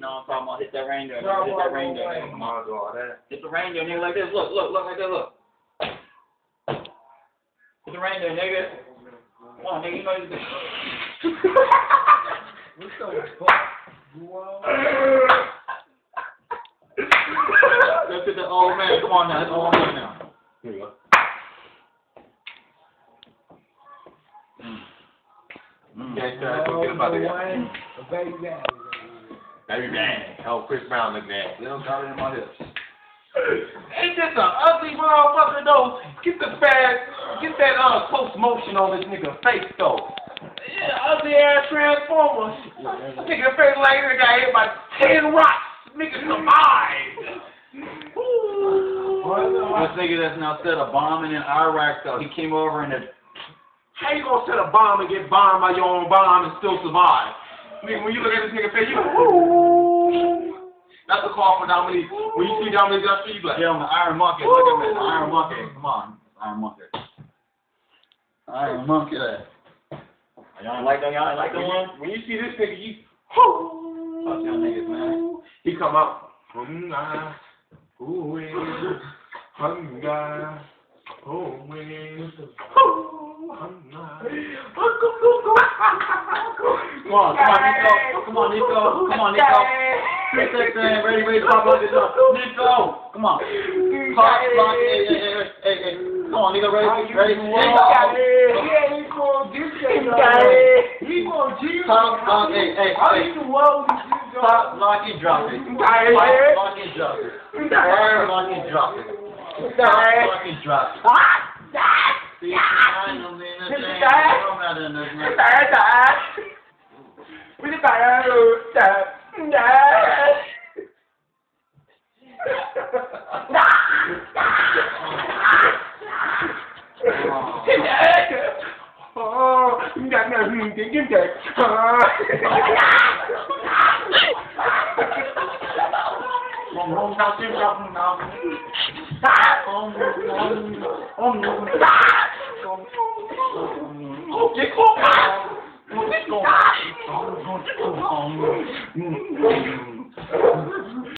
know what I'm talking about? Hit that reindeer, nigga. Hit that reindeer, nigga. Come on. Hit the reindeer, nigga, like this. Look like this, look. Hit the reindeer, nigga. Come on, nigga, you know you can. What's the fuck? Look at the old man. Come on now, it's old man now. Here you go. Can't try to forget about the guy. Baby daddy. Baby daddy. Oh, Chris Brown look nasty. Little got it in my hips. Ain't this an ugly motherfucker though? Get that close motion on this nigga face though. Yeah, ugly ass transformer. Nigga face like this guy hit by 10 rocks. Nigga survived. This nigga that's now set a bomb in Iraq though. He came over and How you gonna set a bomb and get bombed by your own bomb and still survive? Nigga, when you look at this nigga face, you go, woo. That's a call for Dominique. When you see Dominique up, you be like, yeah, I'm the Iron Monkey. Look at me, the Iron Monkey. Come on, Iron Monkey. Iron Monkey. Y'all like that? Y'all like that one? When you see this nigga, you, Fuck y'all niggas, man. he come out. Come on, Nico. Hit that thing, ready, pop like this up. Nico, come on. Pop, lock, hey. Come on, Nico, ready? He ain't gonna get that. He gonna cheat. Pop, lock, hey. Pop, lock, and drop it. Pop, lock, and drop it. Pop, lock, and drop it. Pop, lock, and drop it. See, I know, man, that's ain't not in this, man. Oh, you got nothing to get that.